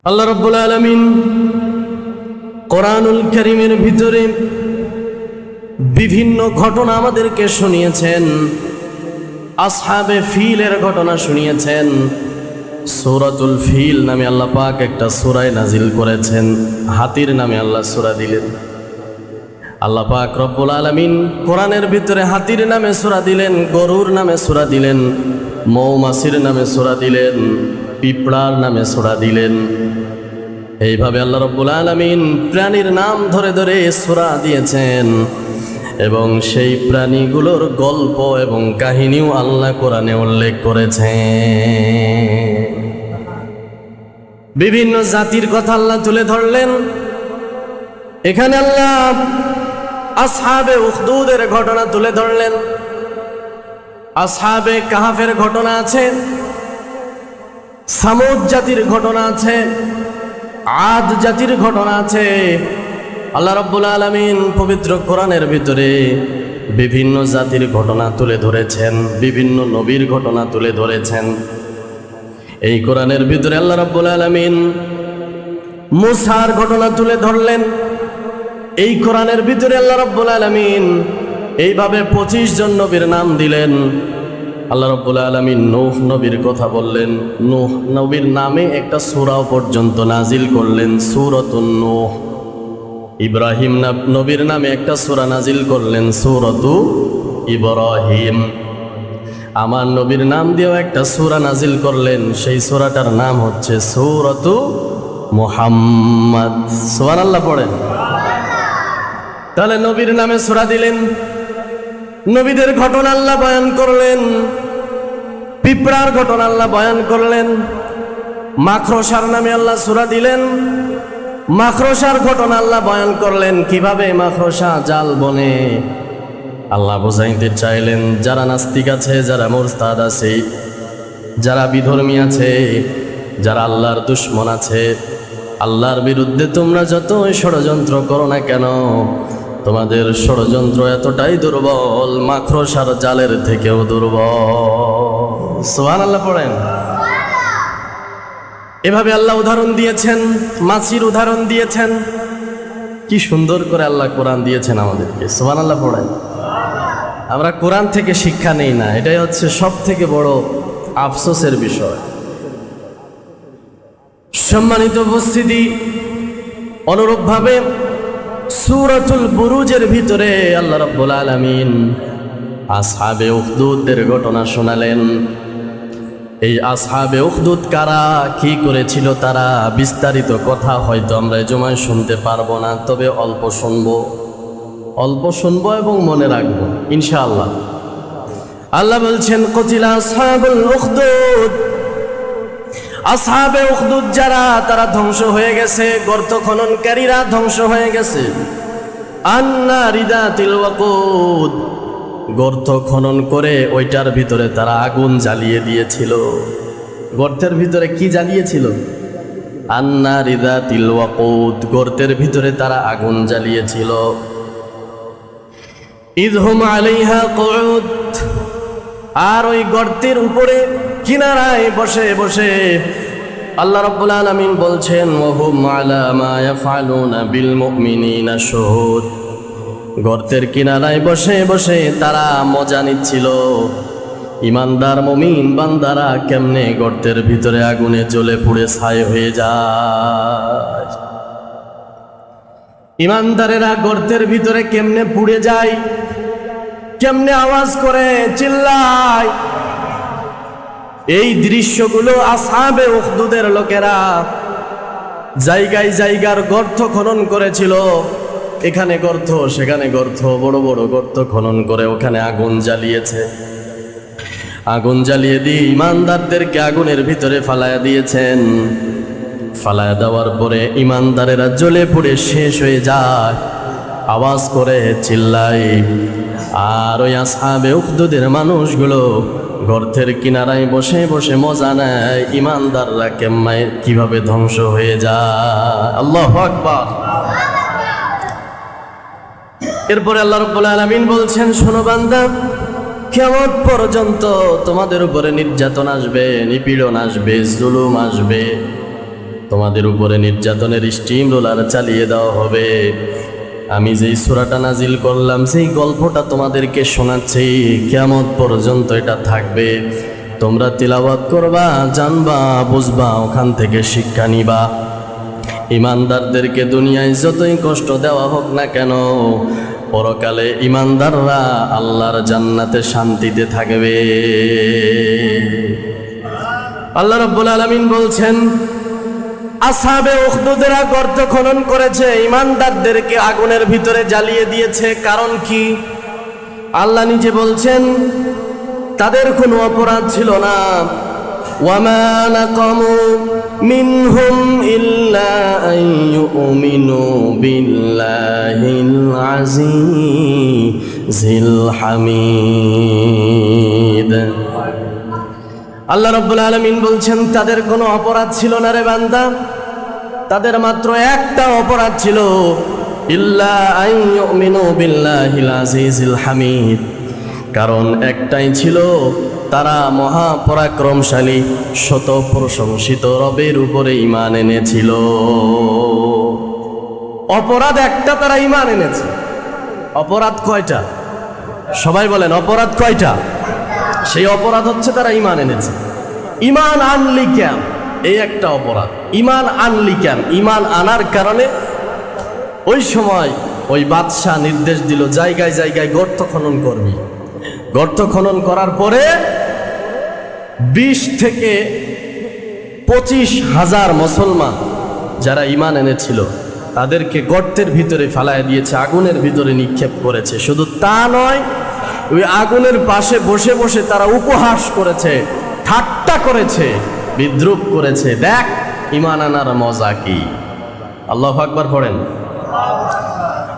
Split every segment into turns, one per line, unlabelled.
আল্লাহ রাব্বুল আলামিন কোরআনুল কারীমের ভিতরে বিভিন্ন ঘটনা আমাদেরকে শুনিয়েছেন। আসহাবে ফিলের ঘটনা শুনিয়েছেন। সূরাতুল ফিল নামে আল্লাহ পাক একটা সূরা নাজিল করেছেন। হাতির নামে আল্লাহ সূরা দিলেন। আল্লাহ পাক রব্বুল আলামিন কোরআনের ভিতরে হাতির নামে সূরা দিলেন, গরুর নামে সূরা দিলেন, মৌমাছির নামে সূরা দিলেন, পিঁপড়ার নামে সূরা দিলেন। এইভাবে আল্লাহ রব্বুল আলামিন প্রাণীর নাম ধরে ধরে সূরা দিয়েছেন এবং সেই প্রাণীগুলোর গল্প এবং কাহিনীও আল্লাহ কোরআনে উল্লেখ করেছেন। বিভিন্ন জাতির কথা আল্লাহ তুলে ধরলেন। এখানে আল্লাহ আসহাবে উখদুদের ঘটনা তুলে ধরলেন। আসহাবে কাহাফের ঘটনা আছে, সামুদ জাতির ঘটনা আছে, আদ জাতির ঘটনা আছে। আল্লাহ রাব্বুল আলামিন পবিত্র কোরআনের ভিতরে বিভিন্ন জাতির ঘটনা তুলে ধরেছেন, বিভিন্ন নবীর ঘটনা তুলে ধরেছেন। এই কোরআনের ভিতরে আল্লাহ রাব্বুল আলামিন মুসার ঘটনা তুলে ধরলেন। এই কোরআনের ভিতরে আল্লাহ রাব্বুল আলামিন এইভাবে 25 জন নবীর নাম দিলেন। আল্লাহ রাব্বুল আলামিন নূহ নবীর কথা বললেন। নূহ নবীর নামে একটা সূরাও পর্যন্ত নাজিল করলেন, সূরাতুন নূহ। ইব্রাহিম নবীর নামে একটা সূরা নাজিল করলেন, সূরাতু ইব্রাহিম। আমার নবীর নাম দিয়েও একটা সূরা নাজিল করলেন, সেই সূরাটার নাম হচ্ছে সূরাতু মুহাম্মদ। সুবহানাল্লাহ পড়েন। তাহলে নবীর নামে সূরা দিলেন, নবীদের ঘটনা আল্লাহ বয়ান করলেন, পিঁপড়ার ঘটনা আল্লাহ বয়ান করলেন, মাকড়সার নামে আল্লাহ সূরা দিলেন, মাকড়সার ঘটনা আল্লাহ বয়ান করলেন, কিভাবে মাকড়সা জাল বনে। আল্লাহ বোঝাইতে চাইলেন যারা নাস্তিক আছে, যারা মুরতাদ আছে, যারা বিধর্মী আছে, যারা আল্লাহর দুশমন আছে, আল্লাহর বিরুদ্ধে তোমরা যতই ষড়যন্ত্র করো না কেন, তোমাদের ষড়যন্ত্র এতটাই দুর্বল, মাকড়সার জালের থেকেও দুর্বল। সুবহানাল্লাহ পড়েন। এভাবে আল্লাহ উদাহরণ দিয়েছেন, মাছির উদাহরণ দিয়েছেন। কি সুন্দর করে আল্লাহ কোরআন দিয়েছেন আমাদেরকে। সুবহানাল্লাহ পড়েন। আমরা কোরআন থেকে শিক্ষা নেই না, এটাই হচ্ছে সব থেকে বড় আফসোসের বিষয়। সম্মানিত উপস্থিতি, অনুরূপভাবে সূরাতুল বুরুজের ভিতরে আল্লাহ রাব্বুল আলামিন আসহাবে উখদুদের ঘটনা শোনালেন। এই আসহাবে উখদুদ কারা, কি করেছিল তারা, বিস্তারিত কথা হয়তো আমরা এই জমায় শুনতে পারবো না, তবে অল্প শুনবো এবং মনে রাখবো ইনশাআল্লাহ। আল্লাহ বলছেন কুতিলা আসহাবুল উখদুদ। আসহাবে উখদুদ যারা, তারা ধ্বংস হয়ে গেছে, গর্ত খননকারীরা ধ্বংস হয়ে গেছে। আন্নারি যাতিল ওয়াকুদ, গর্ত খনন করে ওইটার ভিতরে তারা আগুন জ্বালিয়ে দিয়েছিল। গর্তের ভিতরে কি জ্বালিয়েছিল? আন্নারি যাতিল ওয়াকুদ, গর্তের ভিতরে তারা আগুন জ্বালিয়েছিল। ইযহুম আলাইহা কুউদ, আর ওই গর্তের উপরে কিনারায় বসে বসে আল্লাহ রাব্বুল আলামিন বলছেন ওয়াহুম আলা মা ইয়াফআলুনা বিল মুমিনিনা শুহুদ। গর্তের কিনারায় বসে বসে তারা মজা নিচ্ছিল, ইমানদার মুমিন বান্দারা কেমনে গর্তের ভিতরে আগুনে জ্বলে পুড়ে ছাই হয়ে যায়। ইমানদারেরা গর্তের ভিতরে কেমনে পুড়ে যায়, কেমনে আওয়াজ করে চিল্লায়। এই দৃশ্যগুলো আসহাবে উখদুদের লোকেরা জায়গায় জায়গার গর্ত খনন করেছিল। এখানে গর্ত, সেখানে গর্ত, বড় বড় গর্ত খনন করে ওখানে আগুন জ্বালিয়েছে। আগুন জ্বালিয়ে দিয়ে ইমানদারদেরকে আগুনের ভিতরে ফালায়া দিয়েছেন। ফালায়া দেওয়ার পরে ইমানদারেরা জ্বলে পুড়ে শেষ হয়ে যায়, আওয়াজ করে চিল্লায়। আর ওই আসহাবে উখদুদের মানুষগুলো গর্তের কিনারায় বসে বসে মজা নেয়, ইমানদাররা কিভাবে ধ্বংস হয়ে যায়। আল্লাহু আকবার। এরপরে আল্লাহ রাব্বুল আলামিন বলছেন, শোনো বান্দা, কিয়ামত পর্যন্ত তোমাদের উপরে নির্যাতন আসবে, নিপীড়ন আসবে, জুলুম আসবে। তোমাদের উপরে নির্যাতনের স্টিম রোলার চালিয়ে দেওয়া হবে। আমি যেই সূরাটা নাজিল করলাম সেই গল্পটা তোমাদেরকে শোনাচ্ছি, কিয়ামত পর্যন্ত এটা থাকবে। তোমরা তিলাওয়াত করবা, জানবা, বুঝবা, ওখান থেকে শিক্ষা নিবা। ইমানদারদেরকে দুনিয়ায় যতই কষ্ট দেওয়া হোক না কেন, পরকালে ইমানদাররা আল্লাহর জান্নাতে শান্তিতে থাকবে। আল্লাহ রাব্বুল আলামিন বলছেন, আসহাবে উখদুদেরা গর্ত খনন করেছে, ইমানদারদেরকে আগুনের ভিতরে জ্বালিয়ে দিয়েছে। কারণ কি? আল্লাহ নিজে বলছেন তাদের কোনো অপরাধ ছিল না। ওয়ামা নাকামু মিনহুম ইল্লা আন ইউমিনু বিল্লাহিল আজিজিল হামিদ। আল্লাহ রাব্বুল আলামিন বলছেন তাদের কোনো অপরাধ ছিল না রে বান্দা, তাদের মাত্র একটা অপরাধ ছিল, ইল্লা আন ইউমিনু বিল্লাহিল আজিজিল হামিদ। কারণ একটাই ছিল, তারা মহাপরাক্রমশালী শত প্রশংসিত রবের উপরে ঈমান এনেছিল। অপরাধ একটা, তারা ঈমান এনেছে। অপরাধ কয়টা? সবাই বলেন অপরাধ কয়টা? সেই অপরাধ হচ্ছে তারা ঈমান এনেছে। ঈমান আনলি কেন? এই একটা অপরাধ। ঈমান আনলি কেন? ঈমান আনার কারণে ওই সময় ওই বাদশাহ নির্দেশ দিল জায়গায় জায়গায় গর্ত খনন করবি। গর্ত খনন করার পরে 20 থেকে 25,000 মুসলমান যারা ঈমান এনেছিল তাদেরকে গর্তের ভিতরে ফেলায় দিয়েছে, আগুনের ভিতরে নিক্ষেপ করেছে। শুধু তা নয়, ওই আগুনের পাশে বসে বসে তারা উপহাস করেছে, ঠাট্টা করেছে, বিদ্রূপ করেছে। দেখ ঈমান আনার মজা কি। আল্লাহু আকবার পড়েন।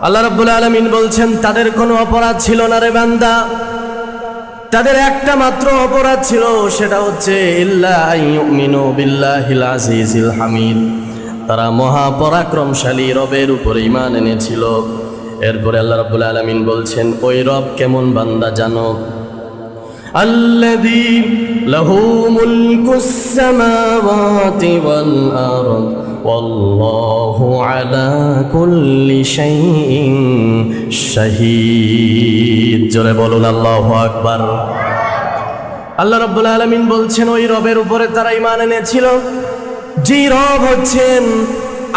আল্লাহ রাব্বুল আলামিন বলছেন তাদের কোনো অপরাধ ছিল না রে বান্দা, তাদের একটা মাত্র অপরাধ ছিল, সেটা হচ্ছে ইল্লা আইয়ুমিনু বিল্লাহিল আজিজিল হামিদ। তারা মহাপরাক্রমশালী রবের উপর ঈমান এনেছিল। এরপরে আল্লাহ রাব্বুল আলামিন বলছেন ওই রব কেমন বান্দা জানো? আল্লাযী লাহু মুলকুস সামাওয়াতি ওয়াল আরদ ওয়াল্লাহু আলা কুল্লি শাইইন শাহীদ। জোরে বলুন আল্লাহু আকবার। আল্লাহ রাব্বুল আলামিন বলছেন ওই রবের উপরে তারা ঈমান এনেছিল, যে রব হচ্ছেন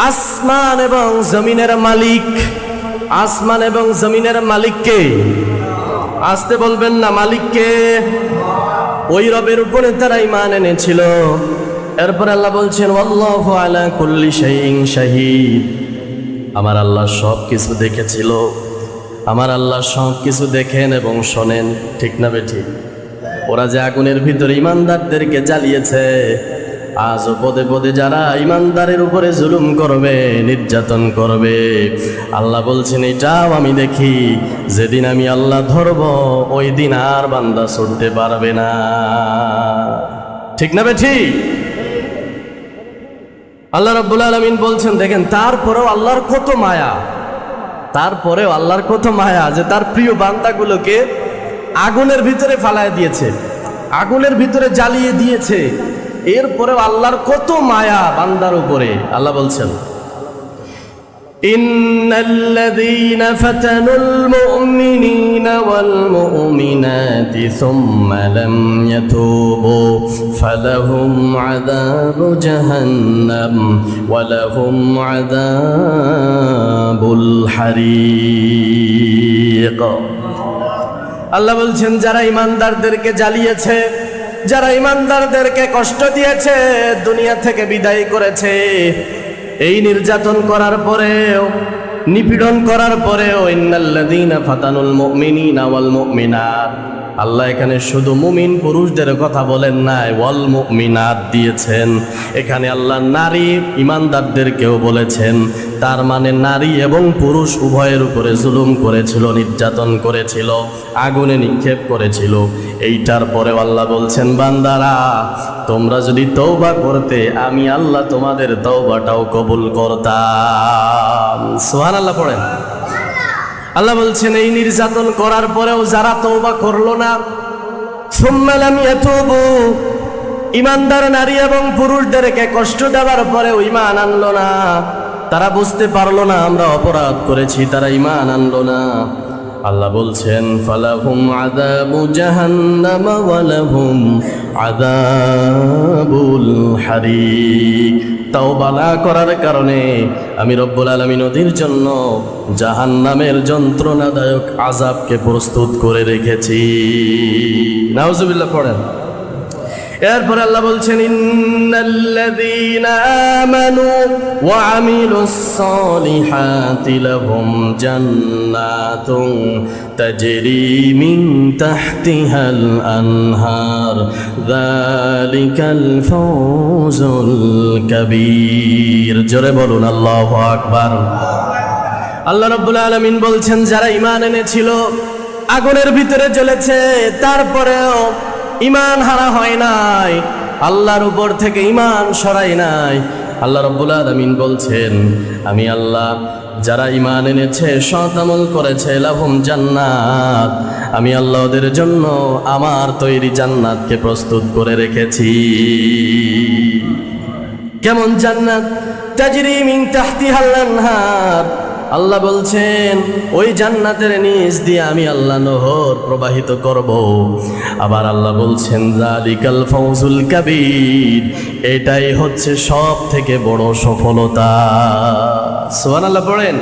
আসমান এবং জমিনের মালিক। আসমান এবং জমিনের মালিককে আসতে বলবেন না, মালিককে। ওই রবের উপরে তারা ঈমান এনেছিল। এরপর আল্লাহ বলছেন আল্লাহু আলা কুল্লি শাইইন শাহীদ। আমার আল্লাহ সব কিছু দেখেছিল, আমার আল্লাহ সব কিছু দেখেন এবং শোনেন। ঠিক না বেঠিক? ওরা যে আগুনের ভিতরে ইমানদারদেরকে জ্বালিয়েছে, আজও পদে পদে যারা ইমানদারের উপরে জুলুম করবে, নির্যাতন করবে, আল্লাহ বলছেন এটাও আমি দেখি। যেদিন আমি আল্লাহ ধরব ওই দিন আর বান্দা ছুটতে পারবে না। ঠিক না বেঠিক? আল্লাহ রাব্বুল আলামিন বলছেন দেখেন, তারপরেও আল্লাহর কত মায়া, তারপরেও আল্লাহর কত মায়া যে তার প্রিয় বান্দাগুলোকে আগুনের ভিতরে ফালায় দিয়েছে, আগুনের ভিতরে জ্বালিয়ে দিয়েছে। এরপরেও আল্লাহর কত মায়া বান্দার উপরে। আল্লাহ বলছেন ইন্নাল্লাযীনা ফাতানুল মুমিনিনা ওয়াল মুমিনাতি সুম্মা লাম ইয়াতুবু ফালাহুম আযাবু জাহান্নাম ওয়া লাহুম আযাবুল হারিক। আল্লাহ বলছেন যারা ইমানদারদেরকে জ্বালিয়েছে, যারা ইমানদারদেরকে কষ্ট দিয়েছে, দুনিয়া থেকে বিদায় করেছে, এই নির্যাতন করার পরেও, নিপীড়ন করার পরেও, ইন্নাল্লাযীনা ফাতানুল মুমিনিনা ওয়াল মুমিনাত, আল্লাহ এখানে শুধু মুমিন পুরুষদের কথা বলেন নাই, ওয়াল মুমিনাত দিয়েছেন। এখানে আল্লাহ নারী ইমানদারদেরকেও বলেছেন। তার মানে নারী এবং পুরুষ উভয়ের উপরে জুলুম করেছিল, নির্যাতন করেছিল, আগুনে নিক্ষেপ করেছিল। এইটার পরেও আল্লাহ বলছেন বান্দারা তোমরা যদি তওবা করতে, আমি আল্লাহ তোমাদের তওবাটাও কবুল করতাম। সুবহানাল্লাহ পড়েন। আল্লাহ বলছেন এই নির্যাতন করার পরেও যারা তওবা করলো না, সুম্মা লাম ইয়াতুবু, ইমানদার নারী এবং পুরুষদেরকে কষ্ট দেওয়ার পরেও ঈমান আনলো না। তারা বুঝতে পারলো না আমরা অপরাধ করেছি, তারা ঈমান আনলো না। আল্লাহ বলছেন ফালাহুম আযাবু জাহান্নাম ওয়া লাহুম আযাবুল হারিক। তাওবা না করার কারণে আমি রব্বুল আলামিন ওদের জন্য জাহান্নামের যন্ত্রণাদায়ক আযাবকে প্রস্তুত করে রেখেছি। নাউজুবিল্লাহ পড়েন। এরপর আল্লাহ বলছেন ইন্নাল্লাযীনা আমানু ওয়া আমিলুস সালিহাতি লাহুম জান্নাতুন তাজরি মিন তাহতিহাল আনহার যালিকাল ফাওজুল কাবীর। জোরে বলুন আল্লাহু আকবার। আল্লাহ রাব্বুল আলামিন বলছেন যারা ঈমান এনেছিল, আগুনের ভিতরে জ্বলেছে, তারপরেও ঈমান হারা হয় নাই, আল্লাহর উপর থেকে ঈমান সরাই নাই। আল্লাহ রাব্বুল আলামিন বলছেন আমি আল্লাহ যারা ঈমান এনেছে, সৎ আমল করেছে, লাহুম জান্নাত, আমি আল্লাহ ওদের জন্য আমার তৈরি জান্নাতকে প্রস্তুত করে রেখেছি। কেমন জান্নাত? তাজরি মিন তাহতিহাল আনহার। আল্লাহ বলছেন ওই জান্নাতের নিচ দিয়ে আমি আল্লাহ নহর প্রবাহিত করব। আবার আল্লাহ বলছেন যালিকাল ফাওজুল কাবীর, এটাই হচ্ছে সব থেকে বড় সফলতা। সুবহানাল্লাহ পড়েন।